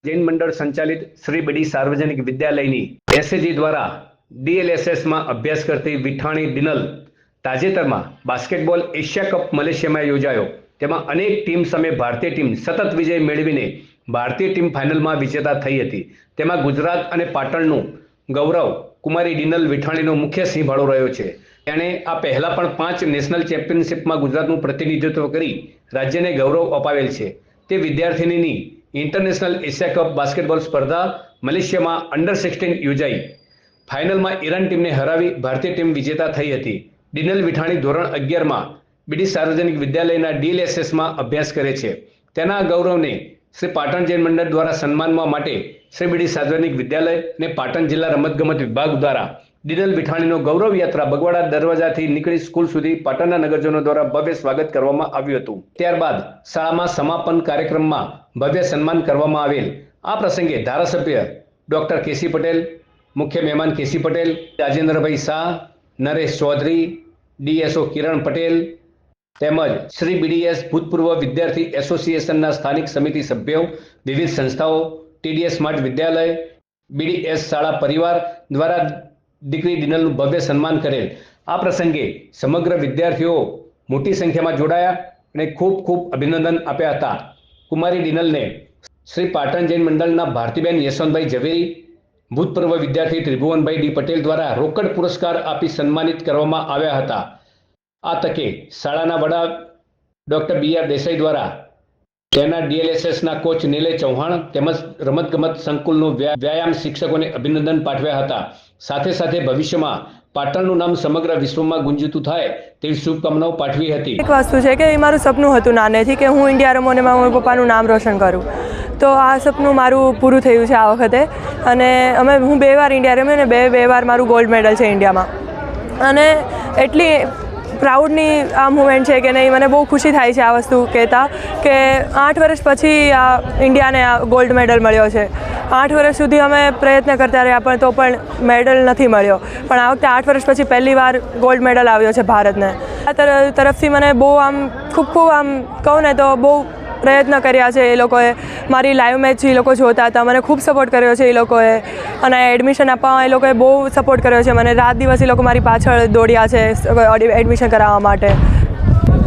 જૈન મંડળ સંચાલિત શ્રી બડી સાર્વજનિક વિદ્યાલયની એસએજી દ્વારા ડીએલએસએસમાં અભ્યાસ કરતી વિઠાણી દિનલ તાજેતરમાં બાસ્કેટબોલ એશિયા કપ મલેશિયામાં યોજાયો, તેમાં અનેક ટીમ સામે ભારતીય ટીમ સતત વિજય મેળવીને ભારતીય ટીમ ફાઇનલમાં વિજેતા થઈ હતી। તેમાં ગુજરાત અને પાટણનું ગૌરવ કુમારી દિનલ વિઠાણીનો મુખ્ય સિંહ ફાળો રહ્યો છે। તેણે આ પહેલા પણ 5 નેશનલ ચેમ્પિયનશિપમાં ગુજરાતનું પ્રતિનિધિત્વ કરી રાજ્યને ગૌરવ અપાવેલ છે। તે વિદ્યાર્થિનીની ઇન્ટરનેશનલ એશિયા કપ બાસ્કેટબોલ સ્પર્ધા મલેશિયામાં અંડર 16 યોજાઈ। ફાઇનલમાં ઈરાન ટીમને હરાવી ભારતીય ટીમ વિજેતા થઈ હતી। દિનલ વિઠાણી ધોરણ 11માં બીડી સાર્વજનિક વિદ્યાલયના ડીએલએસએસમાં અભ્યાસ કરે છે। તેના ગૌરવને શ્રી પાટણ જૈન મંડળ દ્વારા સન્માનવા માટે શ્રી બીડી સાર્વજનિક વિદ્યાલય અને પાટણ જિલ્લા રમતગમત વિભાગ દ્વારા દિનલ વિઠાણીનો ગૌરવ યાત્રા બગવાડા દરવાજાથી નીકળી સ્કૂલ સુધી પાટણના નગરજનો દ્વારા ભવ્ય સ્વાગત કરવામાં આવ્યું હતું। ત્યારબાદ શાળામાં સમાપન કાર્યક્રમમાં ભવ્ય સન્માન કરવામાં આવેલ। આ પ્રસંગે ધારાસભ્ય ડોક્ટર કેસી પટેલ, મુખ્ય મહેમાન કેસી પટેલ, રાજેન્દ્રભાઈ શાહ, નરેશ ચૌધરી, ડીએસઓ કિરણ પટેલ તેમજ શ્રી બીડીએસ ભૂતપૂર્વ વિદ્યાર્થી એસોસિએશનના સ્થાનિક સમિતિ સભ્યો, વિવિધ સંસ્થાઓ, ટીડીએસ સ્માર્ટ વિદ્યાલય, બીડીએસ શાળા પરિવાર દ્વારા દીકરી દિનલનું ભવ્ય સન્માન કરેલ। આ પ્રસંગે સમગ્ર વિદ્યાર્થીઓ મોટી સંખ્યામાં જોડાયા અને ખૂબ ખૂબ અભિનંદન આપ્યા હતા। કુમારી દિનલને શ્રી પાટણ જૈન મંડળના ભારતીબેન યશવંતભાઈ ઝવેરી, ભૂતપૂર્વ વિદ્યાર્થી ત્રિભુવનભાઈ ડી પટેલ દ્વારા રોકડ પુરસ્કાર આપી સન્માનિત કરવામાં આવ્યા હતા। આ તકે શાળાના વડા ડોક્ટર બીઆર દેસાઈ દ્વારા તેના ડીએલએસએસના કોચ નિલય ચૌહાણ તેમજ રમતગમત સંકુલનું વ્યાયામ શિક્ષકોને અભિનંદન પાઠવ્યા હતા। સાથે સાથે ભવિષ્યમાં પાટણનું નામ સમગ્ર વિશ્વમાં ગુંજતું થાય તેવી શુભકામનાઓ પાઠવી હતી। એક વસ્તુ છે કે એ મારું સપનું હતું નાનેથી કે હું ઇન્ડિયા રમું અને મારા પપ્પાનું નામ રોશન કરું, તો આ સપનું મારું પૂરું થયું છે આ વખતે। અને હું 2 વાર ઇન્ડિયા રમી અને બે વાર મારું ગોલ્ડ મેડલ છે ઇન્ડિયામાં। અને એટલી પ્રાઉડની આ મુમેન્ટ છે કે નહીં, મને બહુ ખુશી થાય છે આ વસ્તુ કહેતા કે 8 વર્ષ પછી આ ઇન્ડિયાને આ ગોલ્ડ મેડલ મળ્યો છે। 8 વર્ષ સુધી અમે પ્રયત્ન કરતા રહ્યા પણ તો પણ મેડલ નથી મળ્યો, પણ આ વખતે 8 વર્ષ પછી પહેલી વાર ગોલ્ડ મેડલ આવ્યો છે ભારતને। આ તરફથી મને બહુ ખૂબ કહું ને તો બહુ પ્રયત્ન કર્યા છે એ લોકોએ। મારી લાઈવ મેચ એ લોકો જોતા હતા, મને ખૂબ સપોર્ટ કર્યો છે એ લોકોએ, અને એડમિશન આપવામાં એ લોકોએ બહુ સપોર્ટ કર્યો છે મને। રાત દિવસ એ લોકો મારી પાછળ દોડ્યા છે એડમિશન કરાવવા માટે।